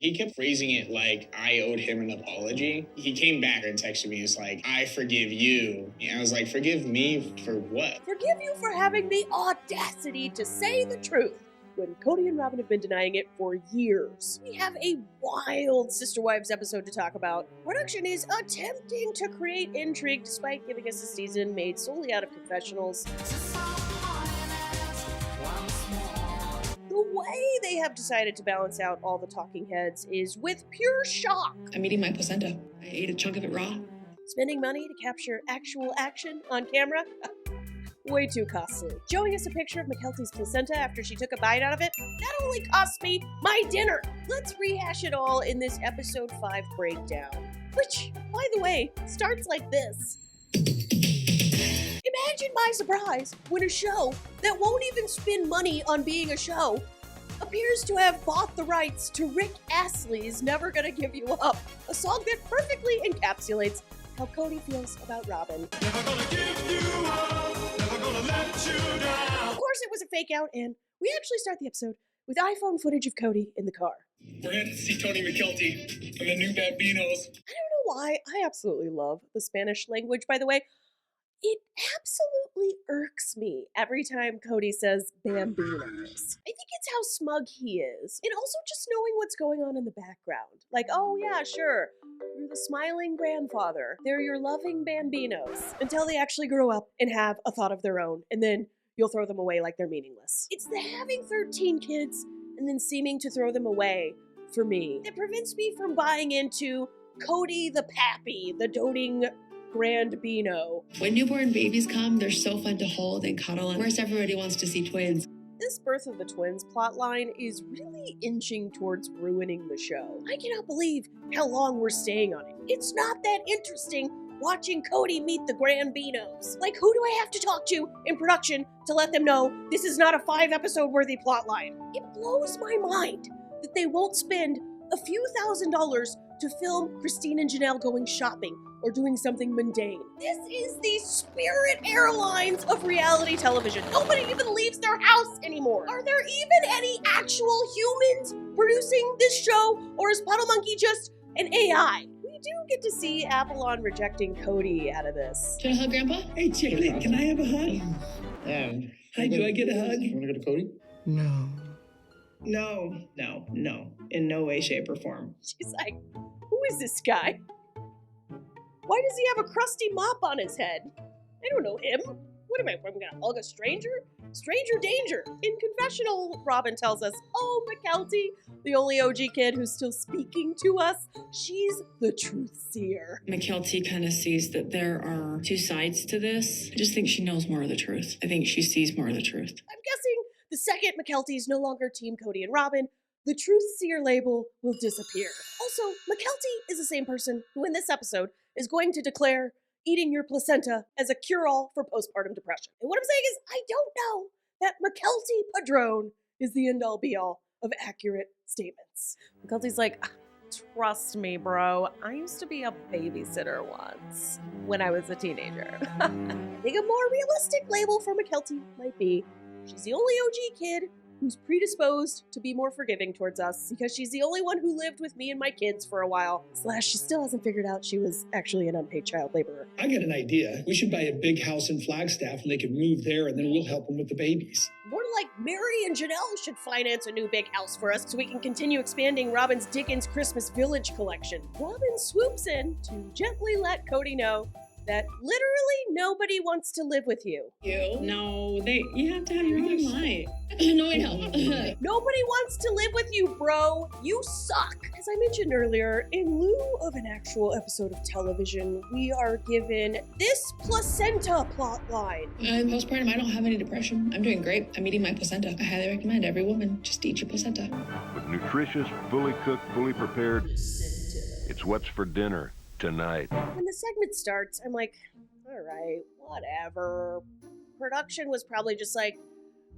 He kept phrasing it like I owed him an apology. He came back and texted me. It's like, I forgive you. And I was like, forgive me for what? Forgive you for having the audacity to say the truth when Kody and Robyn have been denying it for years. We have a wild Sister Wives episode to talk about. Production is attempting to create intrigue despite giving us a season made solely out of confessionals. The way they have decided to balance out all the talking heads is with pure shock. I'm eating my placenta. I ate a chunk of it raw. Spending money to capture actual action on camera? Way too costly. Showing us a picture of MYKELTI'S placenta after she took a bite out of it? That only cost me my dinner. Let's rehash it all in this episode 5 breakdown. Which, by the way, starts like this. Imagine my surprise when a show that won't even spend money on being a show appears to have bought the rights to Rick Astley's Never Gonna Give You Up, a song that perfectly encapsulates how Kody feels about Robyn. Never gonna give you up, never gonna let you down. Of course it was a fake out, and we actually start the episode with iPhone footage of Kody in the car. We're headed to see Tony MYKELTI and the new Bambinos. I don't know why, I absolutely love the Spanish language, by the way. It absolutely irks me every time Kody says Bambinos. I think it's how smug he is. And also just knowing what's going on in the background. Like, oh yeah, sure, you're the smiling grandfather. They're your loving Bambinos. Until they actually grow up and have a thought of their own. And then you'll throw them away like they're meaningless. It's the having 13 kids and then seeming to throw them away, for me, that prevents me from buying into Kody the pappy, the doting Grandbino. When newborn babies come, they're so fun to hold and cuddle. Of course, everybody wants to see twins. This birth of the twins plotline is really inching towards ruining the show. I cannot believe how long we're staying on it. It's not that interesting watching Kody meet the Grandbinos. Like, who do I have to talk to in production to let them know this is not a 5-episode worthy plotline? It blows my mind that they won't spend a few $1,000s to film Christine and Janelle going shopping or doing something mundane. This is the Spirit Airlines of reality television. Nobody even leaves their house anymore. Are there even any actual humans producing this show, or is Puddle Monkey just an AI? We do get to see Avalon rejecting Kody out of this. Do you want to hug, Grandpa? Hey, Chicklet, can I have a hug? Yeah. Hi, do I get a hug? You want to go to Kody? No. No. In no way, shape, or form. She's like, who is this guy? Why does he have a crusty mop on his head? I don't know him. What am I gonna hug a stranger? Stranger danger. In confessional, Robyn tells us, oh, MYKELTI, the only OG kid who's still speaking to us, she's the truth seer. MYKELTI kind of sees that there are two sides to this. I just think she knows more of the truth. I think she sees more of the truth. I'm guessing the second MYKELTI is no longer Team Kody and Robyn, the truth seer label will disappear. Also, MYKELTI is the same person who in this episode is going to declare eating your placenta as a cure-all for postpartum depression. And what I'm saying is, I don't know that MYKELTI Padrone is the end-all be-all of accurate statements. MYKELTI's like, trust me, bro, I used to be a babysitter once when I was a teenager. I think a more realistic label for MYKELTI might be, she's the only OG kid who's predisposed to be more forgiving towards us because she's the only one who lived with me and my kids for a while. / she still hasn't figured out she was actually an unpaid child laborer. I got an idea. We should buy a big house in Flagstaff and they can move there and then we'll help them with the babies. More like Meri and Janelle should finance a new big house for us so we can continue expanding Robyn's Dickens Christmas Village collection. Robyn swoops in to gently let Kody know that literally nobody wants to live with you. No, you have to have your own life. No, wait, no. Nobody wants to live with you, bro. You suck. As I mentioned earlier, in lieu of an actual episode of television, we are given this placenta plotline. I'm postpartum. I don't have any depression. I'm doing great. I'm eating my placenta. I highly recommend every woman just eat your placenta. With nutritious, fully cooked, fully prepared, it's what's for dinner tonight. When the segment starts, I'm like, all right, whatever. Production was probably just like,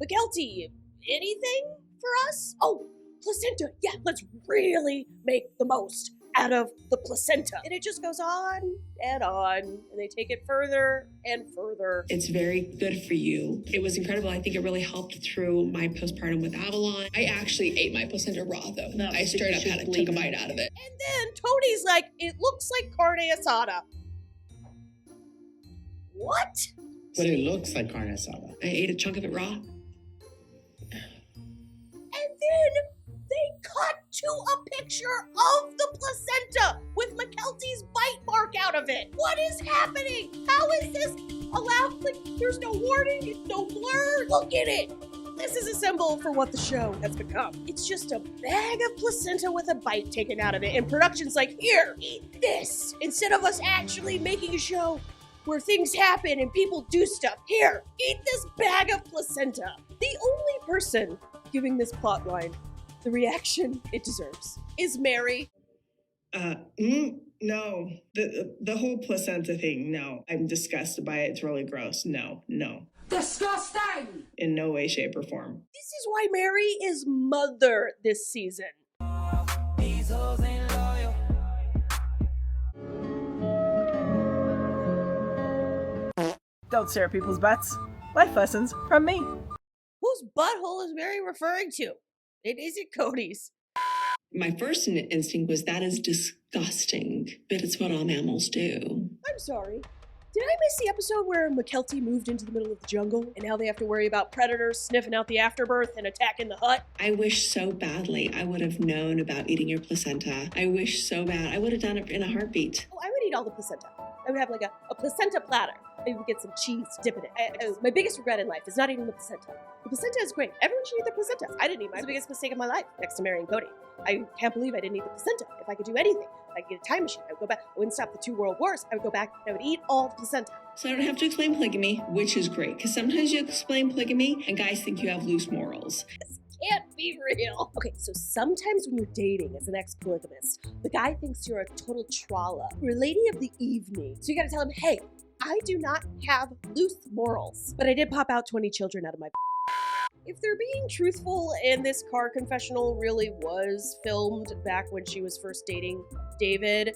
MYKELTI, anything for us? Oh, placenta, yeah, let's really make the most out of the placenta. And it just goes on, and they take it further and further. It's very good for you. It was incredible. I think it really helped through my postpartum with Avalon. I actually ate my placenta raw, though. No, I straight up took a bite out of it. And then Tony's like, it looks like carne asada. What? But it looks like carne asada. I ate a chunk of it raw. And then they cut to a picture of the placenta with MYKELTI'S bite mark out of it. What is happening? How is this allowed? Like, there's no warning, it's no blur. Look at it. This is a symbol for what the show has become. It's just a bag of placenta with a bite taken out of it. And production's like, here, eat this. Instead of us actually making a show where things happen and people do stuff. Here, eat this bag of placenta. The only person giving this plot line the reaction it deserves is Meri. No. The whole placenta thing, no. I'm disgusted by it. It's really gross. No. Disgusting! In no way, shape, or form. This is why Meri is mother this season. These hoes ain't loyal. Don't stare at people's butts. Life lessons from me. Whose butthole is Meri referring to? It isn't Kody's. My first instinct was that is disgusting, but it's what all mammals do. I'm sorry. Did I miss the episode where MYKELTI moved into the middle of the jungle and now they have to worry about predators sniffing out the afterbirth and attacking the hut? I wish so badly I would have known about eating your placenta. I wish so bad. I would have done it in a heartbeat. Oh, I would eat all the placenta. I would have like a placenta platter. I would get some cheese, dip in it. My biggest regret in life is not eating the placenta. The placenta is great. Everyone should eat the placenta. I didn't eat mine. It was the biggest mistake of my life, next to Meri and Kody. I can't believe I didn't eat the placenta. If I could do anything, if I could get a time machine, I would go back. I wouldn't stop the 2 world wars. I would go back and I would eat all the placenta. So I don't have to explain polygamy, which is great, because sometimes you explain polygamy and guys think you have loose morals. This can't be real. Okay, so sometimes when you're dating as an ex-polygamist, the guy thinks you're a total tralla, or a lady of the evening. So you gotta tell him, hey, I do not have loose morals, but I did pop out 20 children out of my. If they're being truthful and this car confessional really was filmed back when she was first dating David,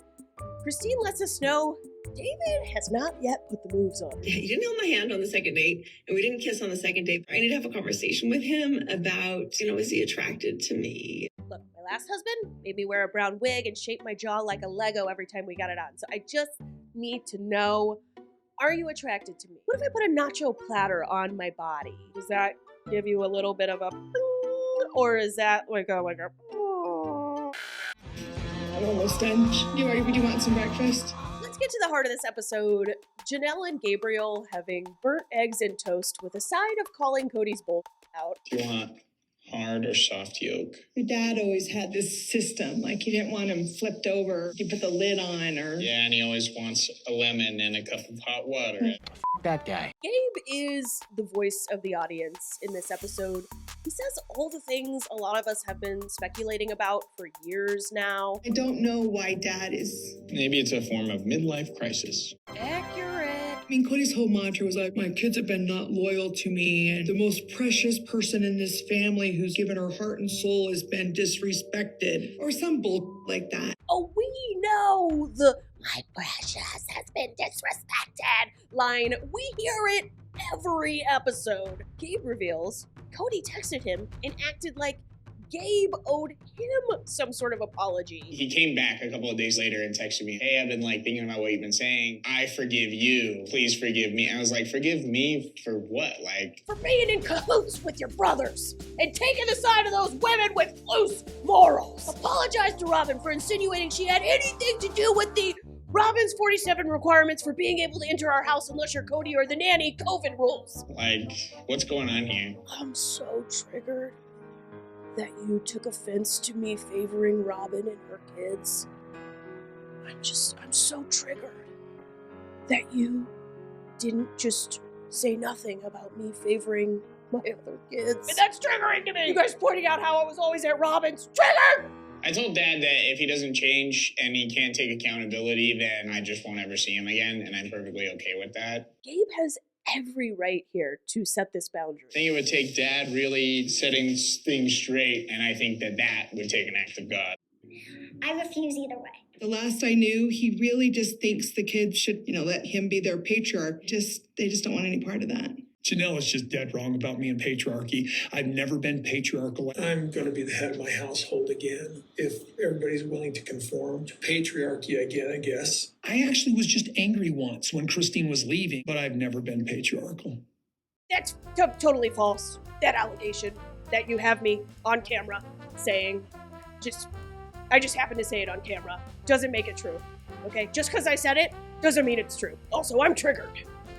Christine lets us know David has not yet put the moves on. Yeah, he didn't hold my hand on the second date, and we didn't kiss on the second date. I need to have a conversation with him about, is he attracted to me? Look, my last husband made me wear a brown wig and shape my jaw like a Lego every time we got it on. So I just need to know, are you attracted to me? What if I put a nacho platter on my body? Does that give you a little bit of a or is that like a I'm almost done. Do you want some breakfast? Let's get to the heart of this episode. Janelle and Gabriel having burnt eggs and toast with a side of calling Kody's bowl out. Do you want hard or soft yolk? Your dad always had this system, like you didn't want him flipped over. You put the lid on or... Yeah, and he always wants a lemon and a cup of hot water. That guy. Gabe is the voice of the audience in this episode. He says all the things a lot of us have been speculating about for years now. I don't know why dad is... Maybe it's a form of midlife crisis. Accurate. I mean, Kody's whole mantra was like, my kids have been not loyal to me, and the most precious person in this family who's given her heart and soul has been disrespected, or some bull like that. Oh, we know the "my precious has been disrespected" line. We hear it every episode. Gabe reveals Kody texted him and acted like Gabe owed him some sort of apology. He came back a couple of days later and texted me, hey, I've been thinking about what you've been saying. I forgive you. Please forgive me. I was like, forgive me for what? For being in cahoots with your brothers and taking the side of those women with loose morals. Apologize to Robyn for insinuating she had anything to do with the Robyn's 47 requirements for being able to enter our house unless you're Kody or the nanny COVID rules. What's going on here? I'm so triggered that you took offense to me favoring Robyn and her kids. I'm so triggered that you didn't just say nothing about me favoring my other kids. And that's triggering to me! You guys pointing out how I was always at Robyn's. Triggered! I told Dad that if he doesn't change and he can't take accountability, then I just won't ever see him again, and I'm perfectly okay with that. Gabe has every right here to set this boundary. I think it would take Dad really setting things straight, and I think that would take an act of God. I refuse either way. The last I knew, he really just thinks the kids should, let him be their patriarch. They just don't want any part of that. Janelle is just dead wrong about me and patriarchy. I've never been patriarchal. I'm going to be the head of my household again if everybody's willing to conform to patriarchy again, I guess. I actually was just angry once when Christine was leaving, but I've never been patriarchal. That's totally false. That allegation that you have me on camera saying, I just happened to say it on camera, doesn't make it true. Okay? Just because I said it doesn't mean it's true. Also, I'm triggered.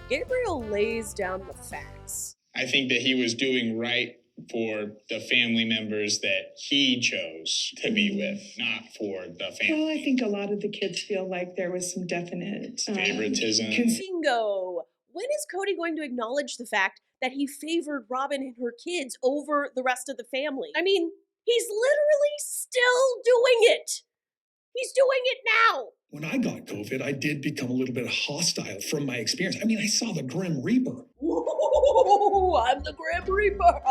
Gabriel lays down the facts. I think that he was doing right for the family members that he chose to be with, not for the family. Well, I think a lot of the kids feel like there was some definite favoritism. Bingo! When is Kody going to acknowledge the fact that he favored Robyn and her kids over the rest of the family? I mean, he's literally still doing it. He's doing it now. When I got COVID, I did become a little bit hostile from my experience. I mean, I saw the Grim Reaper. Ooh, I'm the Grim Reaper.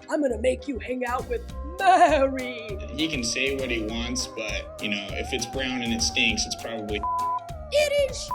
I'm gonna make you hang out with Meri. He can say what he wants, but, if it's brown and it stinks, it's probably It is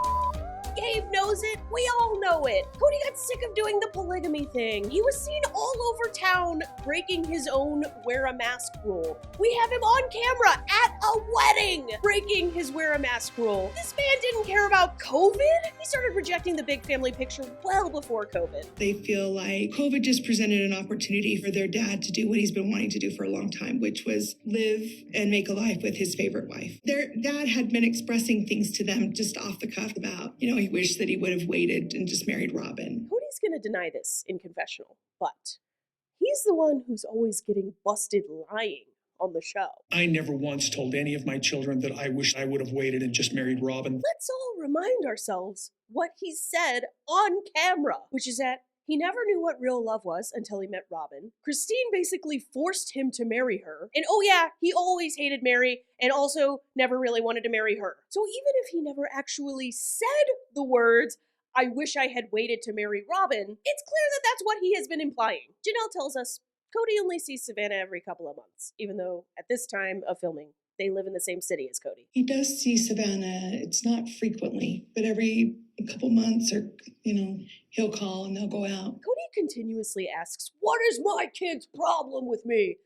Gabe knows it. We all know it. Kody got sick of doing the polygamy thing. He was seen all over town breaking his own wear a mask rule. We have him on camera at a wedding breaking his wear a mask rule. This man didn't care about COVID. He started rejecting the big family picture well before COVID. They feel like COVID just presented an opportunity for their dad to do what he's been wanting to do for a long time, which was live and make a life with his favorite wife. Their dad had been expressing things to them just off the cuff about, he wished that he would have waited and just married Robyn. Cody's gonna deny this in confessional, but he's the one who's always getting busted lying on the show. I never once told any of my children that I wished I would have waited and just married Robyn. Let's all remind ourselves what he said on camera, which is that he never knew what real love was until he met Robyn. Christine basically forced him to marry her. And oh yeah, he always hated Meri and also never really wanted to marry her. So even if he never actually said the words, I wish I had waited to marry Robyn, it's clear that that's what he has been implying. Janelle tells us Kody only sees Savannah every couple of months, even though at this time of filming, they live in the same city as Kody. He does see Savannah. It's not frequently, but every couple months or, he'll call and they'll go out. Kody continuously asks, what is my kid's problem with me?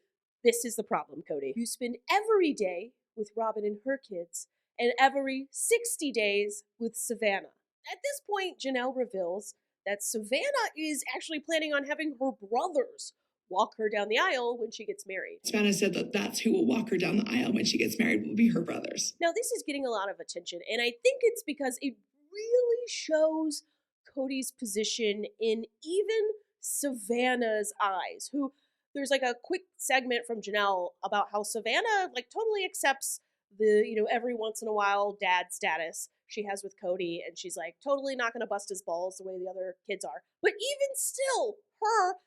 This is the problem, Kody. You spend every day with Robyn and her kids and every 60 days with Savannah. At this point, Janelle reveals that Savannah is actually planning on having her brothers walk her down the aisle when she gets married. Savannah said that that's who will walk her down the aisle when she gets married will be her brothers. Now, this is getting a lot of attention, and I think it's because it really shows Kody's position in even Savannah's eyes, who there's like a quick segment from Janelle about how Savannah totally accepts the, every once in a while dad status she has with Kody, and she's totally not gonna bust his balls the way the other kids are. But even still,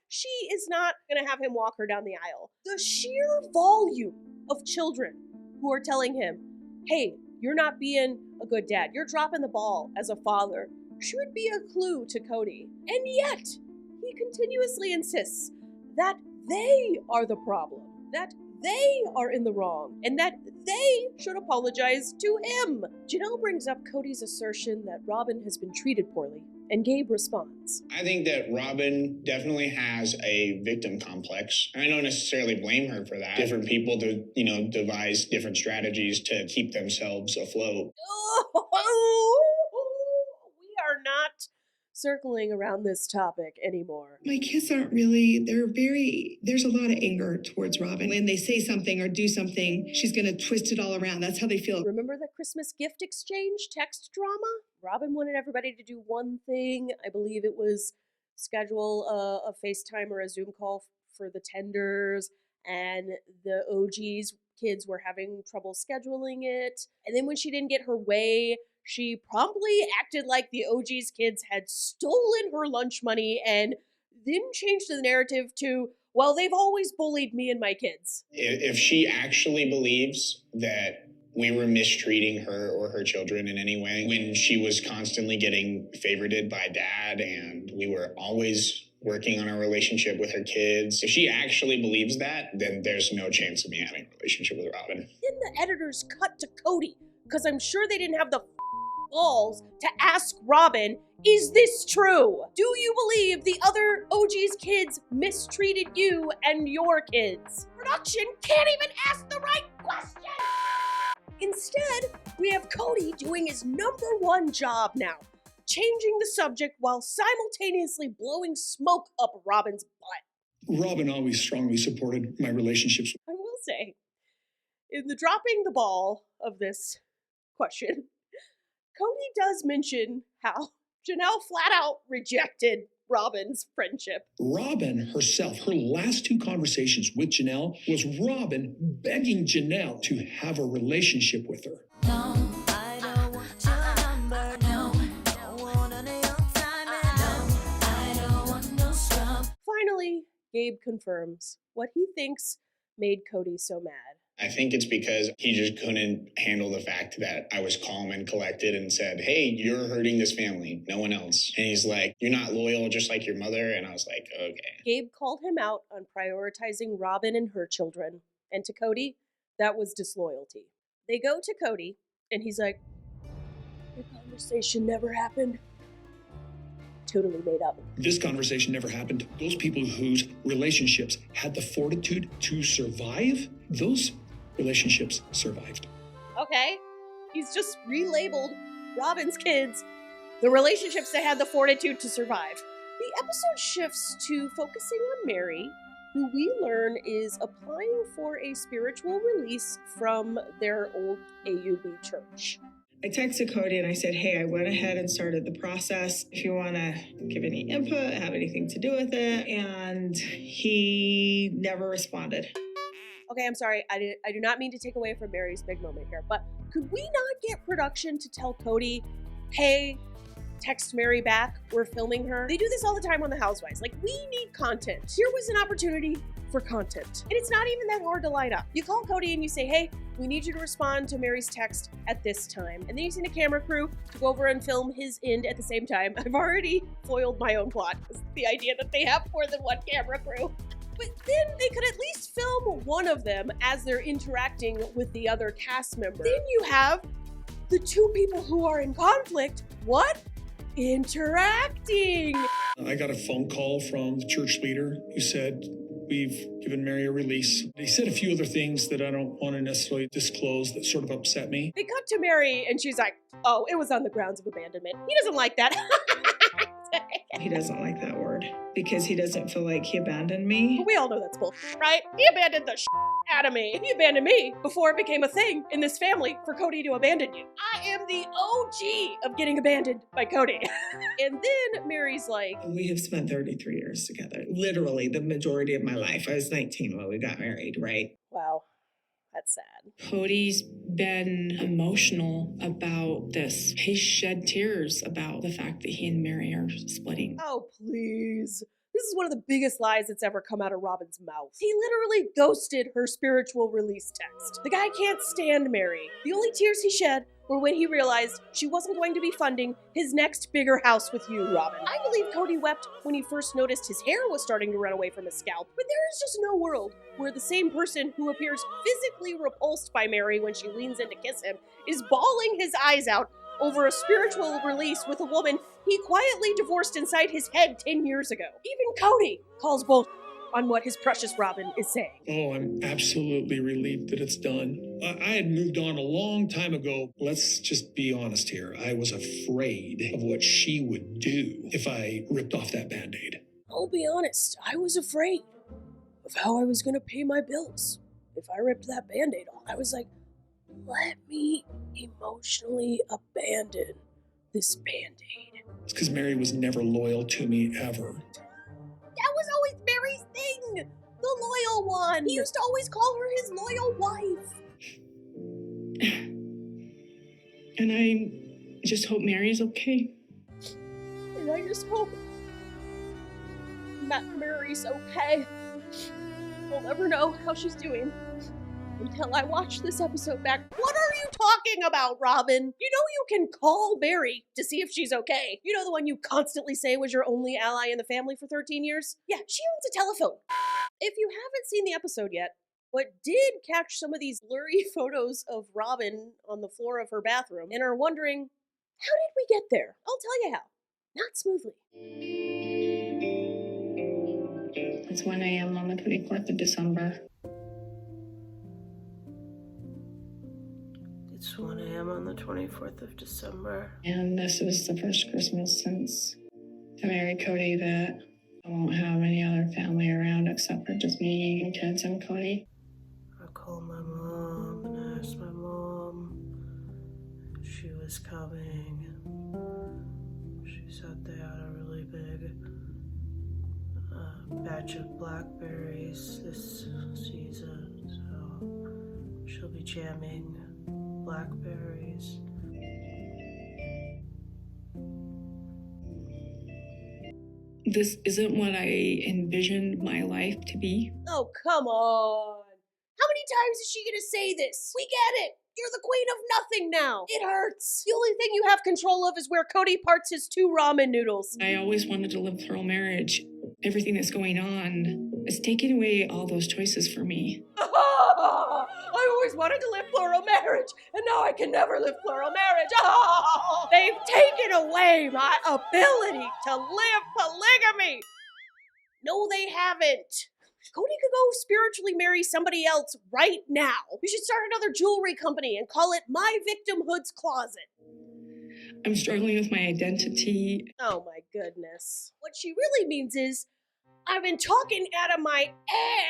she is not gonna have him walk her down the aisle. The sheer volume of children who are telling him, hey, you're not being a good dad, you're dropping the ball as a father, should be a clue to Kody. And yet, he continuously insists that they are the problem, that they are in the wrong, and that they should apologize to him. Janelle brings up Kody's assertion that Robyn has been treated poorly, and Gabe responds. I think that Robyn definitely has a victim complex. I don't necessarily blame her for that. Different people devise different strategies to keep themselves afloat. Oh, we are not circling around this topic anymore. My kids aren't really, there's a lot of anger towards Robyn. When they say something or do something, she's going to twist it all around. That's how they feel. Remember the Christmas gift exchange text drama? Robyn wanted everybody to do one thing. I believe it was schedule a FaceTime or a Zoom call for the tenders, and the OG's kids were having trouble scheduling it. And then when she didn't get her way, she promptly acted like the OG's kids had stolen her lunch money and then changed the narrative to, well, they've always bullied me and my kids. If she actually believes that we were mistreating her or her children in any way, when she was constantly getting favorited by dad and we were always working on our relationship with her kids, if she actually believes that, then there's no chance of me having a relationship with Robyn. Then the editors cut to Kody because I'm sure they didn't have the balls to ask Robyn, is this true? Do you believe the other OG's kids mistreated you and your kids? Production can't even ask the right question! Instead, we have Kody doing his #1 job now, changing the subject while simultaneously blowing smoke up Robyn's butt. Robyn always strongly supported my relationships. I will say, in the dropping the ball of this question, Kody does mention how Janelle flat out rejected Robyn's friendship. Robyn herself, her last 2 conversations with Janelle was Robyn begging Janelle to have a relationship with her. No, I don't want your number. No, don't want none of your time. And no, I don't want no scrub. Finally, Gabe confirms what he thinks made Kody so mad. I think it's because he just couldn't handle the fact that I was calm and collected and said, hey, you're hurting this family, no one else. And he's like, you're not loyal just like your mother. And I was like, okay. Gabe called him out on prioritizing Robyn and her children. And to Kody, that was disloyalty. They go to Kody, and he's like, your conversation never happened. Totally made up. This conversation never happened. Those people whose relationships had the fortitude to survive, those relationships survived. Okay, he's just relabeled Robyn's kids the relationships that had the fortitude to survive. The episode shifts to focusing on Meri, who we learn is applying for a spiritual release from their old AUB church. I texted Kody and I said, hey, I went ahead and started the process. If you want to give any input, have anything to do with it. And he never responded. Okay, I'm sorry. I do not mean to take away from Meri's big moment here, but could we not get production to tell Kody, hey, text Meri back, we're filming her? They do this all the time on The Housewives. Like, we need content. Here was an opportunity for content. And it's not even that hard to line up. You call Kody and you say, hey, we need you to respond to Meri's text at this time. And then you send a camera crew to go over and film his end at the same time. I've already foiled my own plot. The idea that they have more than one camera crew. But then they could at least film one of them as they're interacting with the other cast member. Then you have the 2 people who are in conflict. What? Interacting. I got a phone call from the church leader who said, we've given Meri a release. They said a few other things that I don't want to necessarily disclose that sort of upset me. They cut to Meri and she's like, oh, it was on the grounds of abandonment. He doesn't like that. He doesn't like that word because he doesn't feel like he abandoned me. But we all know that's bullshit, right? He abandoned the out of me. He abandoned me before it became a thing in this family for Kody to abandon you. I am the OG of getting abandoned by Kody. And then Meri's like, we have spent 33 years together. Literally the majority of my life. I was 19 when we got married, right? wow, that's sad. Kody's been emotional about this. He shed tears about the fact that he and Meri are splitting. Oh, please. This is one of the biggest lies that's ever come out of Robyn's mouth. He literally ghosted her spiritual release text. The guy can't stand Meri. The only tears he shed were when he realized she wasn't going to be funding his next bigger house with you, Robyn. I believe Kody wept when he first noticed his hair was starting to run away from his scalp, but there is just no world where the same person who appears physically repulsed by Meri when she leans in to kiss him is bawling his eyes out over a spiritual release with a woman he quietly divorced inside his head 10 years ago. Even Kody calls bull on what his precious Robyn is saying. Oh, I'm absolutely relieved that it's done. I had moved on a long time ago. Let's just be honest here. I was afraid of what she would do if I ripped off that Band-Aid. I'll be honest, I was afraid of how I was going to pay my bills if I ripped that Band-Aid off. I was like, let me emotionally abandon this Band-Aid. It's because Meri was never loyal to me, ever. That was always Meri's thing! The loyal one! He used to always call her his loyal wife. And I just hope Meri's okay. And I just hope that Meri's okay. We'll never know how she's doing until I watch this episode back. What are you talking about, Robyn? You know you can call Meri to see if she's okay. You know the one you constantly say was your only ally in the family for 13 years? Yeah, she owns a telephone. If you haven't seen the episode yet, but did catch some of these blurry photos of Robyn on the floor of her bathroom and are wondering, how did we get there? I'll tell you how. Not smoothly. It's 1 a.m. on the 24th of December. It's 1 a.m. on the 24th of December. And this is the first Christmas since I married Kody that I won't have any other family around except for just me and kids and Kody. I called my mom and asked my mom if she was coming. She said they had a really big batch of blackberries this season, so she'll be jamming blackberries. This isn't what I envisioned my life to be. Oh, come on. How many times is she gonna say this? We get it. You're the queen of nothing now. It hurts. The only thing you have control of is where Kody parts his 2 ramen noodles. I always wanted to live plural marriage. Everything that's going on is taking away all those choices for me. I always wanted to live plural marriage, and now I can never live plural marriage. Oh, they've taken away my ability to live polygamy. No, they haven't. Kody could go spiritually marry somebody else right now. You should start another jewelry company and call it My Victimhood's Closet. I'm struggling with my identity. Oh my goodness. What she really means is, I've been talking out of my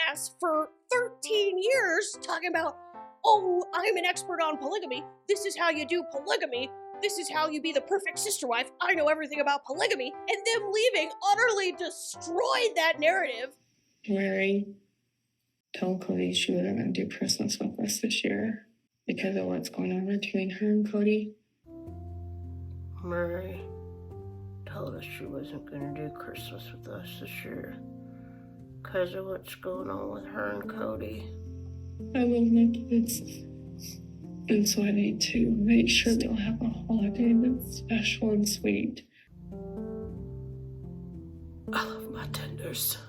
ass for 13 years, talking about, oh, I'm an expert on polygamy. This is how you do polygamy. This is how you be the perfect sister wife. I know everything about polygamy. And them leaving utterly destroyed that narrative. Meri told Kody she wasn't going to do Christmas with us this year because of what's going on between her and Kody. Meri told us she wasn't going to do Christmas with us this year because of what's going on with her and Kody. I love my kids, and so I need to make sure they'll have a holiday that's special and sweet. I love my tenders.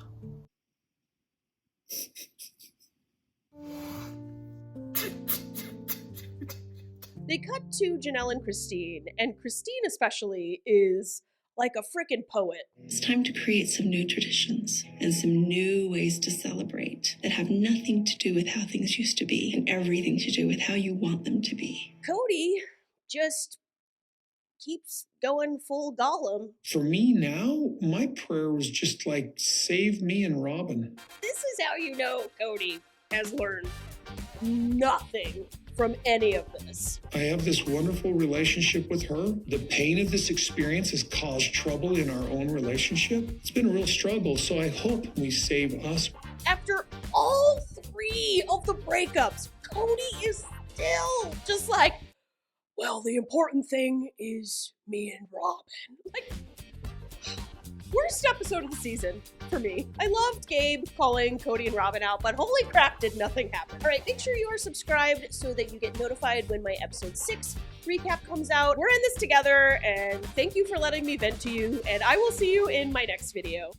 They cut to Janelle and Christine especially is like a frickin' poet. It's time to create some new traditions and some new ways to celebrate that have nothing to do with how things used to be and everything to do with how you want them to be. Kody just keeps going full Gollum. For me now, my prayer was just like, save me and Robyn. This is how you know Kody has learned nothing from any of this. I have this wonderful relationship with her. The pain of this experience has caused trouble in our own relationship. It's been a real struggle, so I hope we save us. After all 3 of the breakups, Kody is still just like, well, the important thing is me and Robyn. Like, worst episode of the season for me. I loved Gabe calling Kody and Robyn out, but holy crap, did nothing happen. All right, make sure you are subscribed so that you get notified when my episode 6 recap comes out. We're in this together, and thank you for letting me vent to you, and I will see you in my next video.